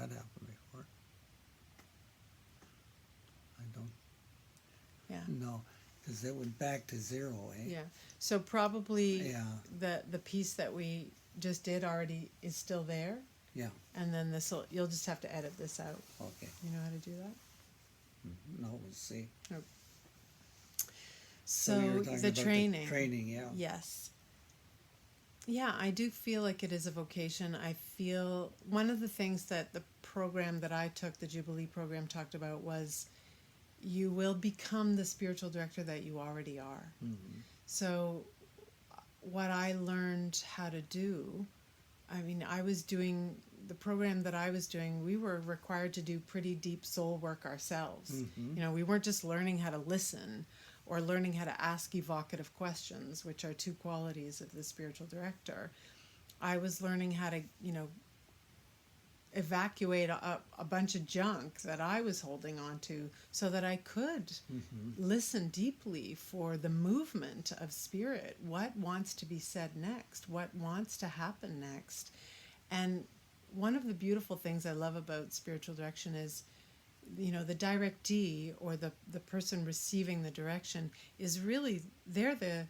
that happened before. I don't know, because it went back to 0, eh? Yeah. So probably Yeah. the piece that we just did already is still there. Yeah. And then you'll just have to edit this out. Okay. You know how to do that? No, we'll see. Oh. So you were talking the about training. the training, yeah. Yes. Yeah, I do feel like it is a vocation. I feel one of the things that the program that I took, the Jubilee program, talked about was you will become the spiritual director that you already are. Mm-hmm. So what I learned how to do, I mean, I was doing the program that I was doing, we were required to do pretty deep soul work ourselves. Mm-hmm. You know, we weren't just learning how to listen or learning how to ask evocative questions, which are two qualities of the spiritual director. I was learning how to, evacuate a bunch of junk that I was holding on to so that I could listen deeply for the movement of spirit. What wants to be said next? What wants to happen next? And one of the beautiful things I love about spiritual direction is, the directee or the person receiving the direction is really, they're the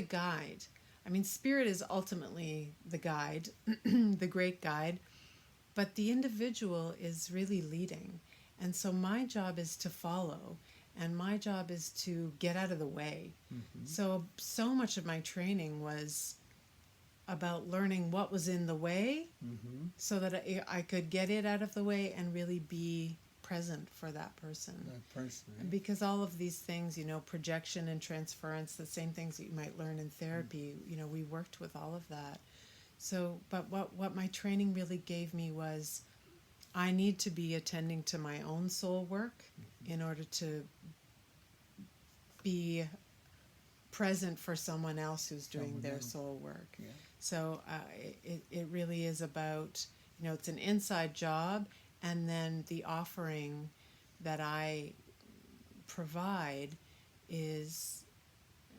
guide. I mean, spirit is ultimately the guide, the great guide, but the individual is really leading. And so my job is to follow, and my job is to get out of the way. Mm-hmm. So much of my training was about learning what was in the way, so that I could get it out of the way and really be present for that person. Right? Because all of these things, projection and transference, the same things that you might learn in therapy, we worked with all of that. So, but what my training really gave me was I need to be attending to my own soul work in order to be present for someone else who's doing their soul work. Yeah. So it really is about, it's an inside job, and then the offering that I provide is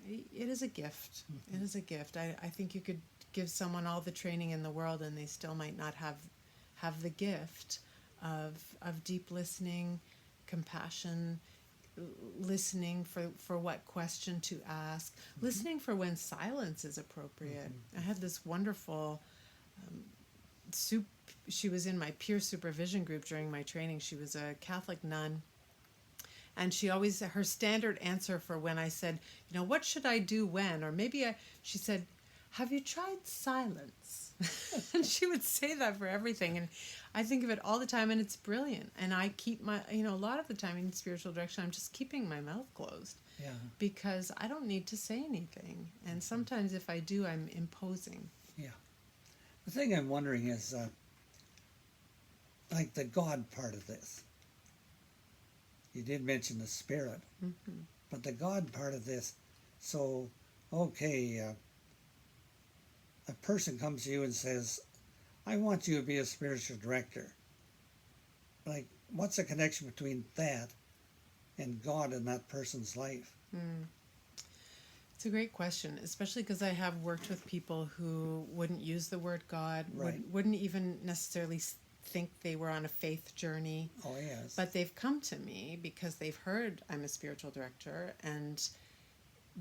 a gift. It is a gift. I think you could give someone all the training in the world and they still might not have the gift of deep listening, compassion, listening for what question to ask, listening for when silence is appropriate. I had this wonderful she was in my peer supervision group during my training. She was a Catholic nun, and she always, her standard answer for when I said, what should I do when, or maybe she said, have you tried silence? And she would say that for everything, and I think of it all the time, and it's brilliant. And I keep my, a lot of the time in spiritual direction, I'm just keeping my mouth closed. Yeah. Because I don't need to say anything. And sometimes if I do, I'm imposing. Yeah. The thing I'm wondering is, like the God part of this. You did mention the spirit, but the God part of this. So, okay, a person comes to you and says, I want you to be a spiritual director. Like, what's the connection between that and God in that person's life? It's a great question, especially because I have worked with people who wouldn't use the word God, Right. wouldn't even necessarily think they were on a faith journey. Oh, yes. But they've come to me because they've heard I'm a spiritual director, and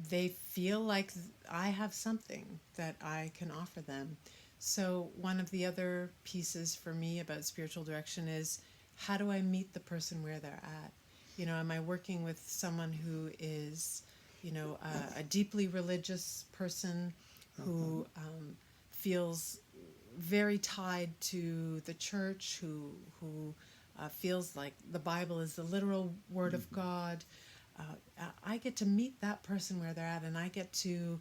they feel like I have something that I can offer them. So one of the other pieces for me about spiritual direction is, how do I meet the person where they're at? Am I working with someone who is, a deeply religious person who feels very tied to the church, who feels like the Bible is the literal word of God? I get to meet that person where they're at, and I get to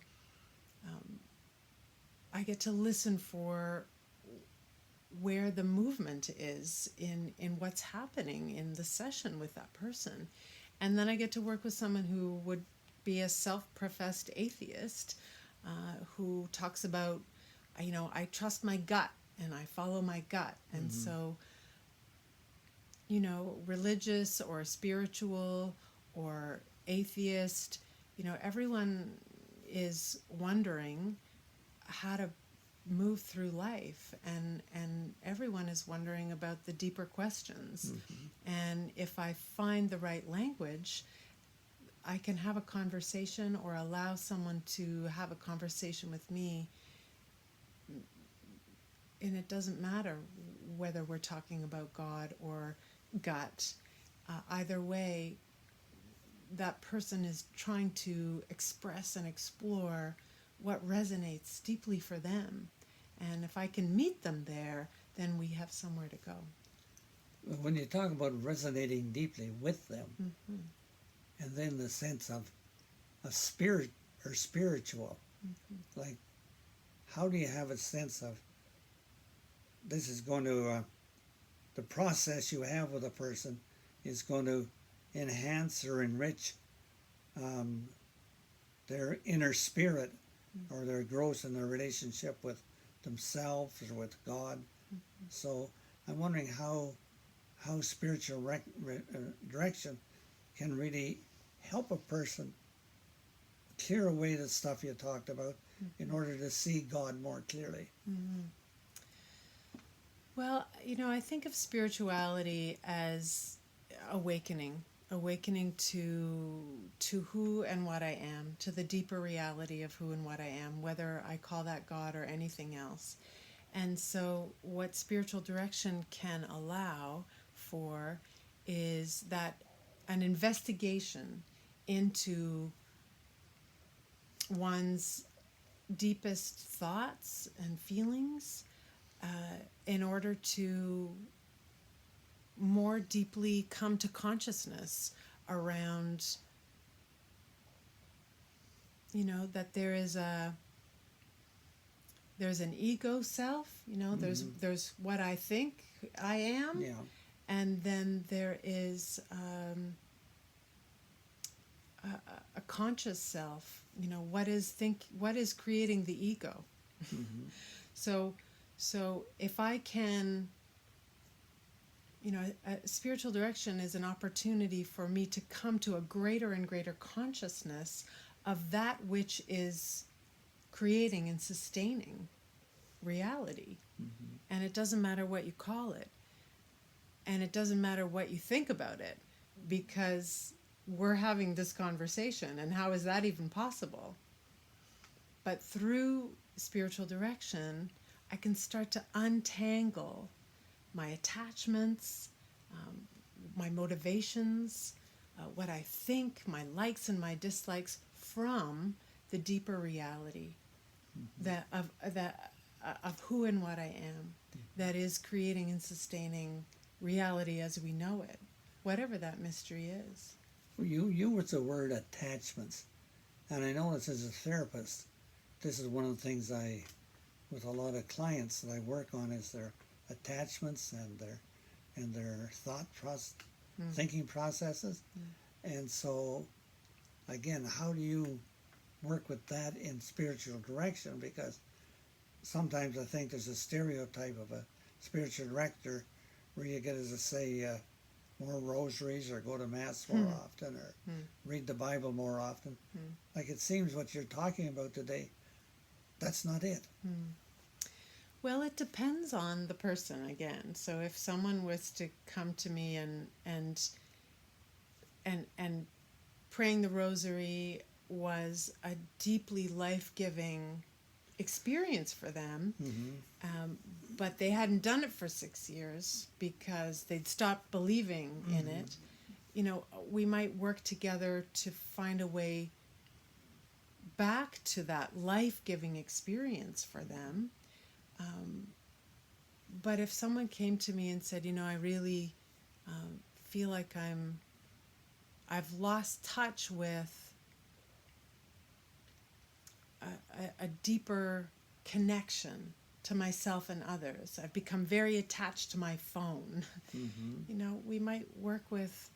listen for where the movement is in what's happening in the session with that person. And then I get to work with someone who would be a self-professed atheist, who talks about, I trust my gut and I follow my gut. And so, religious or spiritual or atheist, everyone is wondering how to move through life, and everyone is wondering about the deeper questions. And if I find the right language, I can have a conversation or allow someone to have a conversation with me, and it doesn't matter whether we're talking about God or gut. Either way, that person is trying to express and explore what resonates deeply for them. And if I can meet them there, then we have somewhere to go. When you talk about resonating deeply with them, and then the sense of a spirit or spiritual, like how do you have a sense of this is going to, the process you have with a person is going to enhance or enrich their inner spirit or their growth in their relationship with themselves or with God. So I'm wondering how spiritual direction can really help a person clear away the stuff you talked about in order to see God more clearly. Well, I think of spirituality as awakening to who and what I am, to the deeper reality of who and what I am, whether I call that God or anything else. And so what spiritual direction can allow for is that an investigation into one's deepest thoughts and feelings in order to more deeply come to consciousness around, that there's an ego self, there's what I think I am, and then there is a conscious self, what is creating the ego. So if I can, a spiritual direction is an opportunity for me to come to a greater and greater consciousness of that which is creating and sustaining reality. And it doesn't matter what you call it. And it doesn't matter what you think about it, because we're having this conversation, and how is that even possible? But through spiritual direction, I can start to untangle my attachments, my motivations, what I think, my likes and my dislikes, from the deeper reality of who and what I am, that is creating and sustaining reality as we know it, whatever that mystery is. Well, you used the word attachments, and I notice as a therapist, this is one of the things with a lot of clients that I work on, is their attachments and their thinking processes. And so again, how do you work with that in spiritual direction? Because sometimes I think there's a stereotype of a spiritual director where you get, as I say, more rosaries or go to mass more often or read the Bible more often. Like, it seems what you're talking about today, that's not it. Well, it depends on the person again. So if someone was to come to me and praying the rosary was a deeply life-giving experience for them, but they hadn't done it for 6 years because they'd stopped believing in it, we might work together to find a way back to that life-giving experience for them. But if someone came to me and said, I really feel like I've lost touch with a deeper connection to myself and others, I've become very attached to my phone, we might work with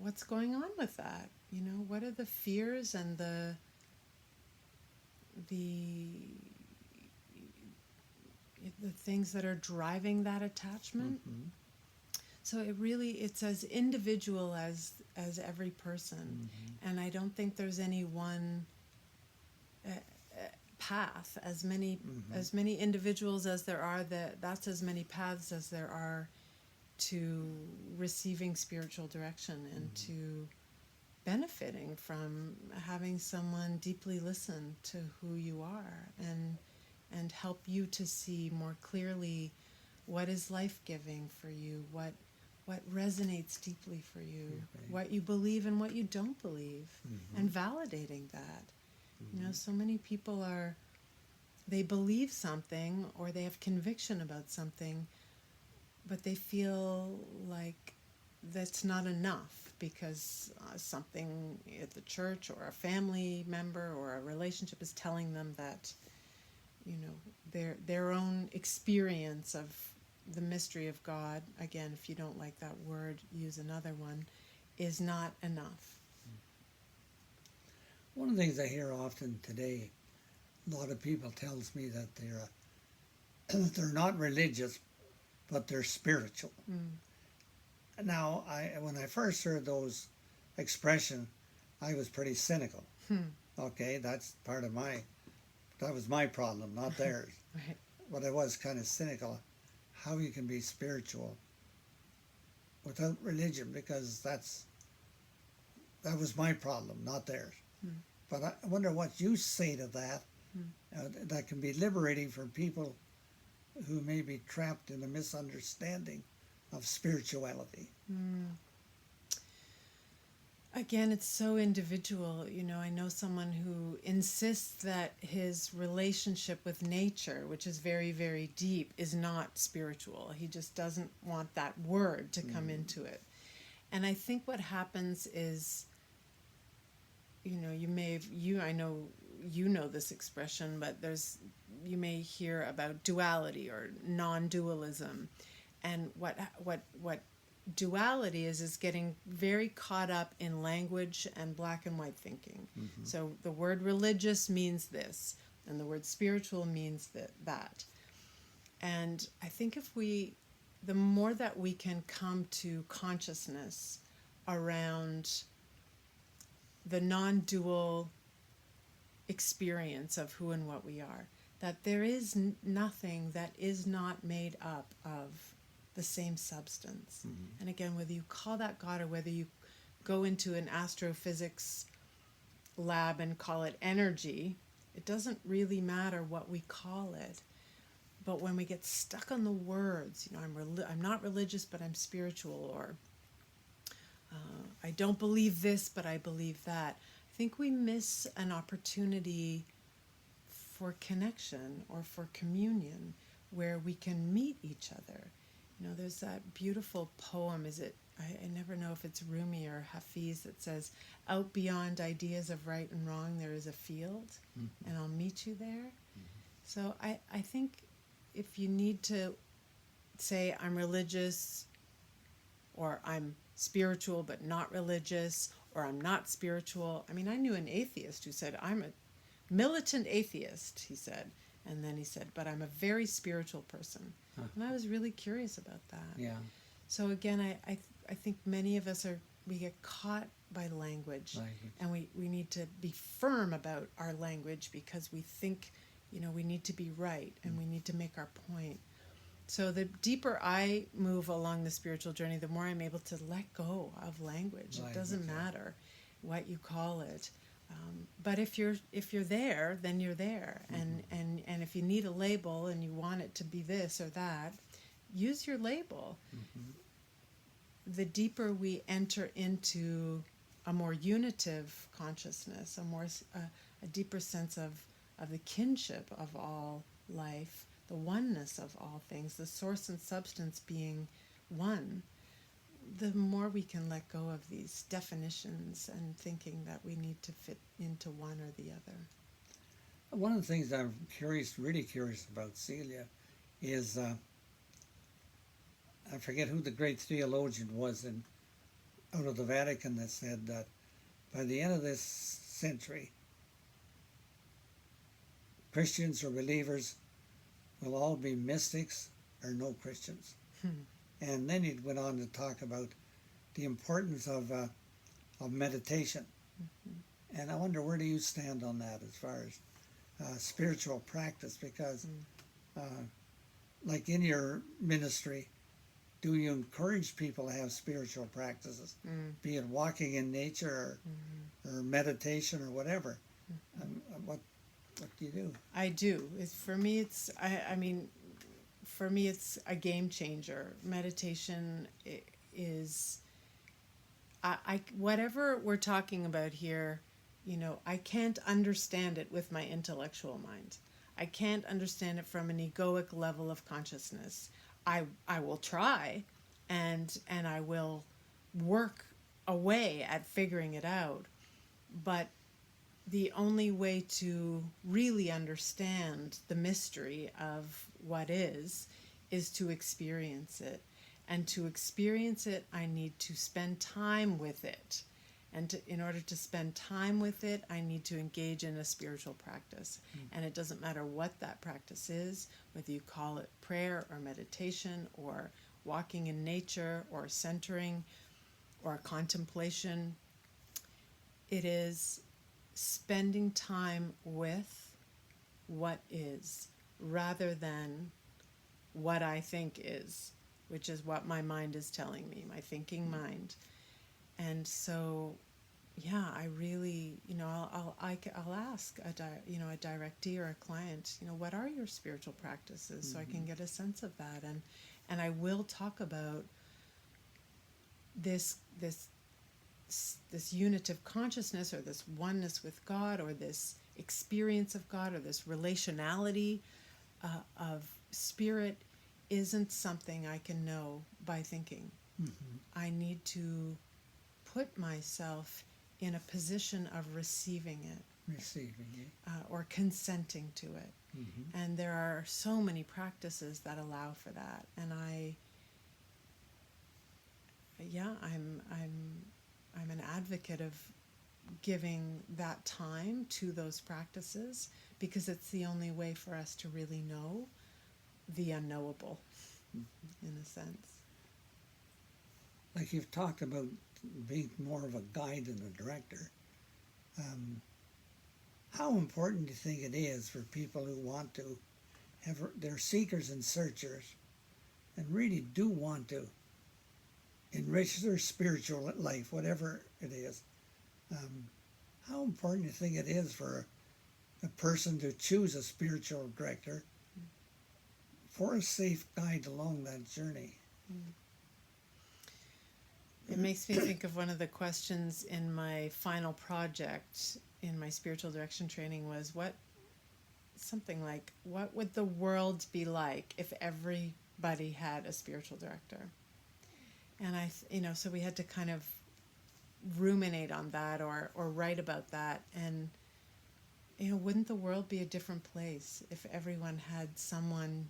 what's going on with that. What are the fears and the things that are driving that attachment. So it's as individual as every person, and I don't think there's any one path, as many individuals as there are, that's as many paths as there are to receiving spiritual direction and to benefiting from having someone deeply listen to who you are and help you to see more clearly what is life-giving for you, what resonates deeply for you, what you believe and what you don't believe, and validating that. You know, so many people they believe something or they have conviction about something, but they feel like that's not enough because something at the church or a family member or a relationship is telling them that, you know, their own experience of the mystery of God, again, if you don't like that word, use another one, is not enough. One of the things I hear often today, a lot of people tells me that they're not religious, but they're spiritual. Now, when I first heard those expression, I was pretty cynical. Okay, that's that was my problem, not theirs. Right. But I was kind of cynical how you can be spiritual without religion, because that was my problem, not theirs. But I wonder what you say to that. That can be liberating for people who may be trapped in a misunderstanding of spirituality. Again, it's so individual. You know, I know someone who insists that his relationship with nature, which is very, very deep, is not spiritual. He just doesn't want that word to come into it. And I think what happens is, you know, I know you know this expression, but you may hear about duality or non-dualism. And what duality is getting very caught up in language and black and white thinking. So the word religious means this, and the word spiritual means that. And I think the more that we can come to consciousness around the non-dual experience of who and what we are, that there is nothing that is not made up of the same substance. And again, whether you call that God or whether you go into an astrophysics lab and call it energy, it doesn't really matter what we call it. But when we get stuck on the words, you know, I'm not religious, but I'm spiritual, or I don't believe this, but I believe that, I think we miss an opportunity for connection or for communion where we can meet each other. You know, there's that beautiful poem, I never know if it's Rumi or Hafiz, that says, out beyond ideas of right and wrong, there is a field, and I'll meet you there. So I think if you need to say, I'm religious, or I'm spiritual but not religious, or I'm not spiritual. I mean, I knew an atheist who said, I'm a militant atheist, he said. And then he said, but I'm a very spiritual person. And I was really curious about that. Yeah. So again, I think many of us we get caught by language. And we need to be firm about our language because we think, you know, we need to be right and we need to make our point. So the deeper I move along the spiritual journey, the more I'm able to let go of language. It doesn't matter what you call it. But if you're there, then you're there. And if you need a label and you want it to be this or that, use your label. The deeper we enter into a more unitive consciousness, a deeper sense of the kinship of all life, the oneness of all things, the source and substance being one, the more we can let go of these definitions and thinking that we need to fit into one or the other. One of the things I'm really curious about, Celia, is I forget who the great theologian was out of the Vatican that said that by the end of this century, Christians or believers will all be mystics or no Christians. And then he went on to talk about the importance of meditation. And I wonder, where do you stand on that as far as spiritual practice, because like in your ministry, do you encourage people to have spiritual practices, be it walking in nature or meditation or whatever? What do you do? I do. For me, it's a game changer. Meditation is, whatever we're talking about here, I can't understand it with my intellectual mind. I can't understand it from an egoic level of consciousness. I will try, and I will work away at figuring it out, but the only way to really understand the mystery of what is to experience it. And to experience it, I need to spend time with it. And in order to spend time with it, I need to engage in a spiritual practice. And it doesn't matter what that practice is, whether you call it prayer or meditation or walking in nature or centering or contemplation. It is spending time with what is, rather than what I think is, which is what my mind is telling me, my thinking mind. And so, yeah, I really, I'll ask a directee or a client, what are your spiritual practices, so I can get a sense of that, and I will talk about this unity of consciousness, or this oneness with God, or this experience of God, or this relationality of spirit isn't something I can know by thinking. I need to put myself in a position of receiving it. Or consenting to it. And there are so many practices that allow for that. And I'm an advocate of giving that time to those practices, because it's the only way for us to really know the unknowable, in a sense. Like you've talked about being more of a guide than a director. How important do you think it is for people who want to have, they're seekers and searchers, and really do want to enrich their spiritual life, whatever it is? How important do you think it is for a person to choose a spiritual director for a safe guide along that journey? It makes me think of one of the questions in my final project in my spiritual direction training was what would the world be like if everybody had a spiritual director? And so we had to kind of ruminate on that or write about that. And, wouldn't the world be a different place if everyone had someone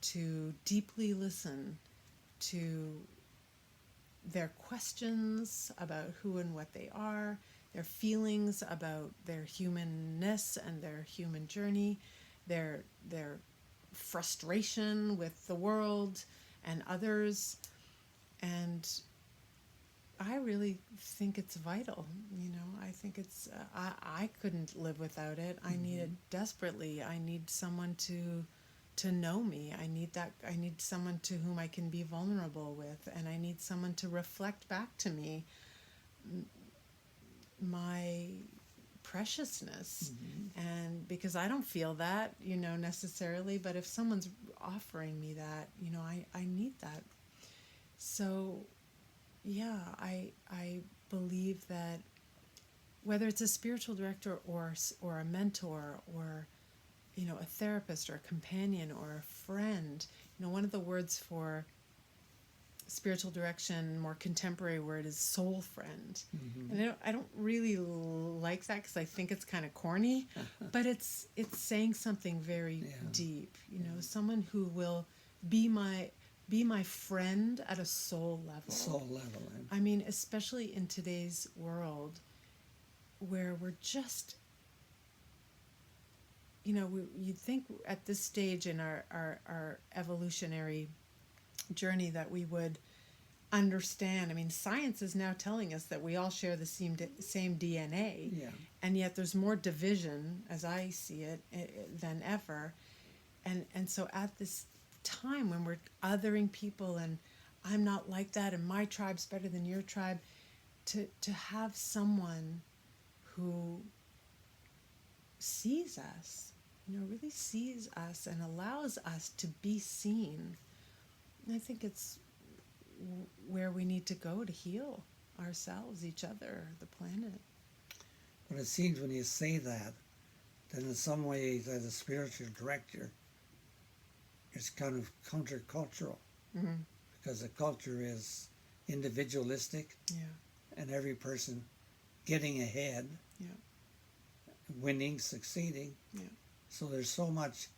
to deeply listen to their questions about who and what they are, their feelings about their humanness and their human journey, their frustration with the world and others. And I really think it's vital. I think it's, I couldn't live without it. I need it desperately. I need someone to know me. I need someone to whom I can be vulnerable with, and I need someone to reflect back to me my preciousness. And because I don't feel that, necessarily, but if someone's offering me that, I need that. So, yeah, I believe that whether it's a spiritual director or a mentor or a therapist or a companion or a friend, one of the words for spiritual direction, more contemporary word, is soul friend. And I don't really like that because I think it's kind of corny, but it's saying something very deep. Someone who will be my friend at a soul level. Soul level. I mean, especially in today's world, where we're just, you'd think at this stage in our evolutionary journey that we would understand. I mean, science is now telling us that we all share the same DNA, Yeah. and yet there's more division, as I see it, than ever. And so at this time when we're othering people, and I'm not like that, and my tribe's better than your tribe, to have someone who sees us, really sees us and allows us to be seen. And I think it's where we need to go to heal ourselves, each other, the planet. But it seems when you say that, then in some ways, as a spiritual director, it's kind of countercultural, Mm-hmm. because the culture is individualistic, Yeah. and every person getting ahead, Yeah. winning, succeeding. Yeah. So there's so much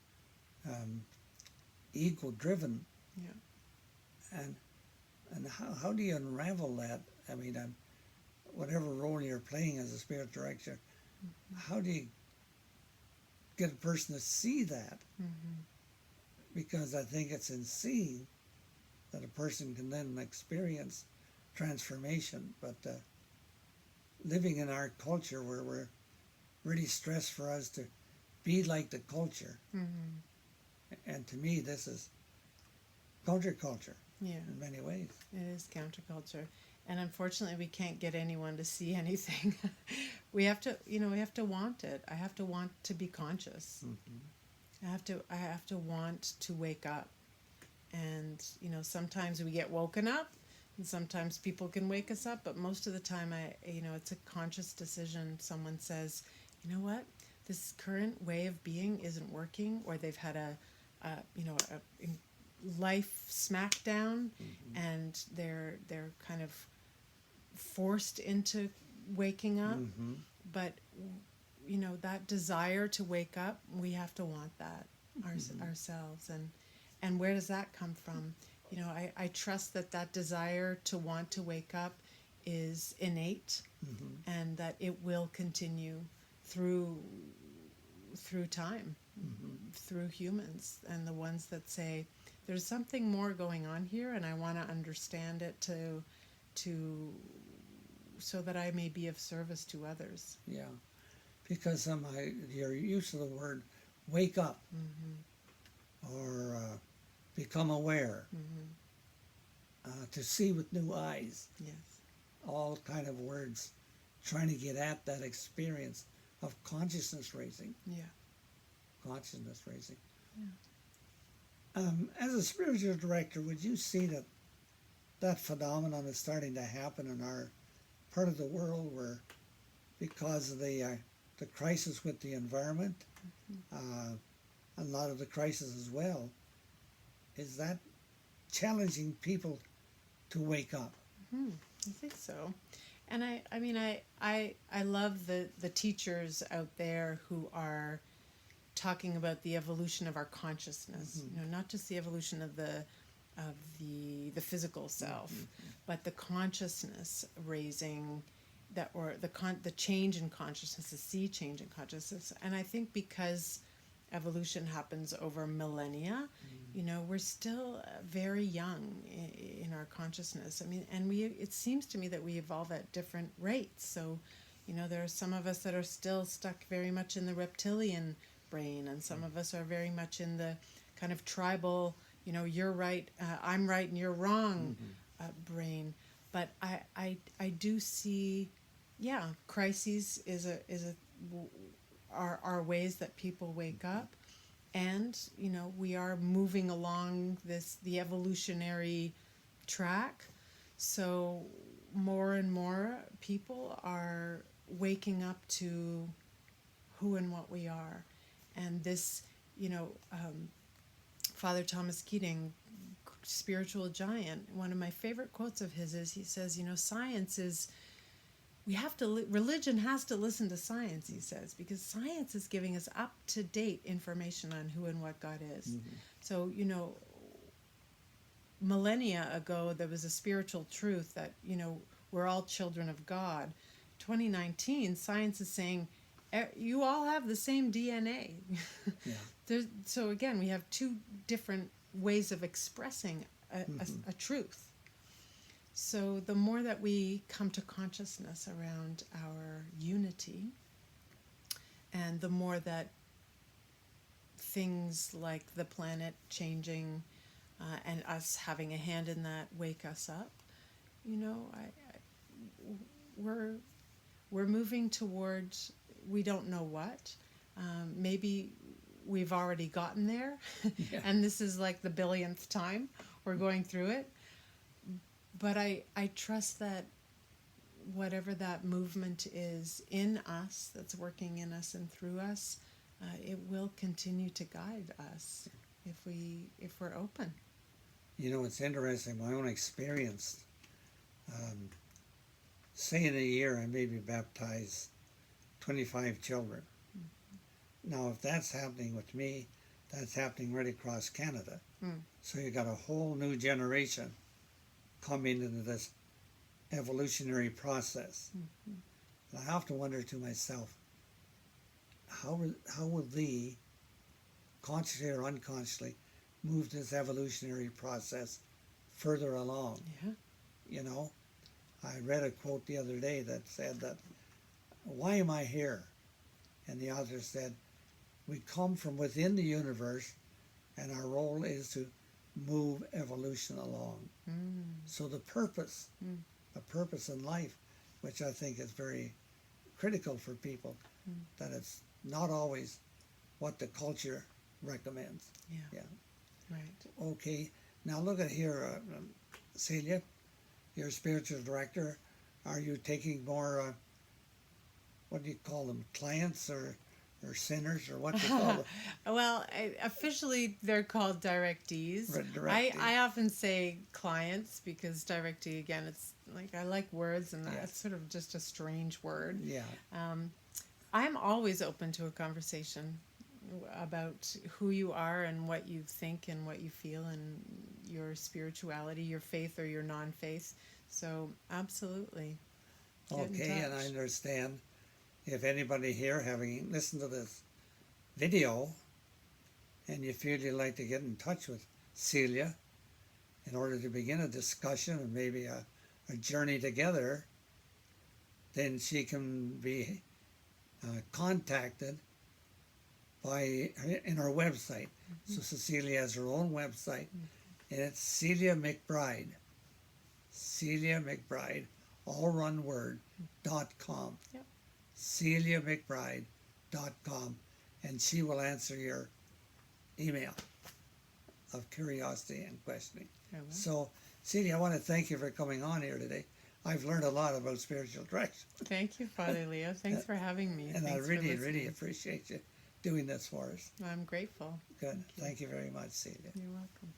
ego-driven. Yeah. And how do you unravel that? I mean, whatever role you're playing as a spiritual director, how do you get a person to see that? Mm-hmm. Because I think it's in seeing that a person can then experience transformation. But living in our culture where we're really stressed for us to be like the culture, Mm-hmm. and to me this is counterculture Yeah. in many ways. It is counterculture, and unfortunately, we can't get anyone to see anything. We have to want it. I have to want to be conscious. Mm-hmm. I have to want to wake up, and sometimes we get woken up, and sometimes people can wake us up. But most of the time, it's a conscious decision. Someone says, you know what, this current way of being isn't working, or they've had a life smackdown, Mm-hmm. and they're kind of forced into waking up. Mm-hmm. But that desire to wake up, we have to want that ourselves. And where does that come from? I trust that desire to want to wake up is innate, Mm-hmm. and that it will continue through time, Mm-hmm. through humans, and the ones that say there's something more going on here, and I want to understand it to so that I may be of service to others. Yeah, because your use of the word wake up, Mm-hmm. or become aware, Mm-hmm. to see with new eyes, Yes. all kind of words trying to get at that experience of consciousness raising. Yeah. Consciousness raising. Yeah. As a spiritual director, would you see that phenomenon is starting to happen in our part of the world, where because of the crisis with the environment, a lot of the crisis as well, is that challenging people to wake up? Mm-hmm. I think so. And I love the teachers out there who are talking about the evolution of our consciousness. Mm-hmm. Not just the evolution of the physical self, Mm-hmm. but the consciousness raising, that, or the change in consciousness, the sea change in consciousness. And I think because evolution happens over millennia, we're still very young in our consciousness. I mean, and it seems to me that we evolve at different rates. So, there are some of us that are still stuck very much in the reptilian brain, and some of us are very much in the kind of tribal, you're right, I'm right, and you're wrong, brain. But I do see, crises are ways that people wake up, and we are moving along the evolutionary track. So more and more people are waking up to who and what we are. And this, Father Thomas Keating, spiritual giant, one of my favorite quotes of his is, he says, science is, religion has to listen to science, he says, because science is giving us up-to-date information on who and what God is. Mm-hmm. So, millennia ago, there was a spiritual truth that, we're all children of God. 2019, science is saying, you all have the same DNA. Yeah. So again, we have two different ways of expressing a truth. So the more that we come to consciousness around our unity, and the more that things like the planet changing and us having a hand in that wake us up, you know, we're moving towards, we don't know what. Maybe we've already gotten there, Yeah. and this is like the billionth time we're going through it. But I trust that whatever that movement is in us, that's working in us and through us, it will continue to guide us if we're open. You know, it's interesting, my own experience. Say in a year I maybe baptize 25 children. Now, if that's happening with me, that's happening right across Canada. So you got a whole new generation coming into this evolutionary process. And I often wonder to myself, how will they, consciously or unconsciously, move this evolutionary process further along? Yeah. You know, I read a quote the other day that said that, why am I here? And the author said, we come from within the universe and our role is to move evolution along. So the purpose, a purpose in life, which I think is very critical for people, that it's not always what the culture recommends. Yeah. Right. Okay, now look at here, Celia, you're spiritual director. Are you taking more, what do you call them, clients or sinners, or what do you call them? Well, officially they're called directees. Directee. I often say clients because directee, again, it's like I like words, and that's sort of just a strange word. Yeah. I'm always open to a conversation about who you are and what you think and what you feel and your spirituality, your faith or your non-faith. So absolutely. Get in Okay, and I touch. understand if anybody here, having listened to this video, and you feel you'd like to get in touch with Celia in order to begin a discussion and maybe a journey together, then she can be contacted in our website. So Cecilia has her own website, and it's Celia McBride. Celia McBride, all one word, .com. Yep. CeliaMcBride.com, and she will answer your email of curiosity and questioning. So, Celia, I want to thank you for coming on here today. I've learned a lot about spiritual direction. Thank you, Father Leo. Thanks for having me. And Thanks I for really listening. appreciate you doing this for us. I'm grateful. Good. Thank you very much, Celia. You're welcome.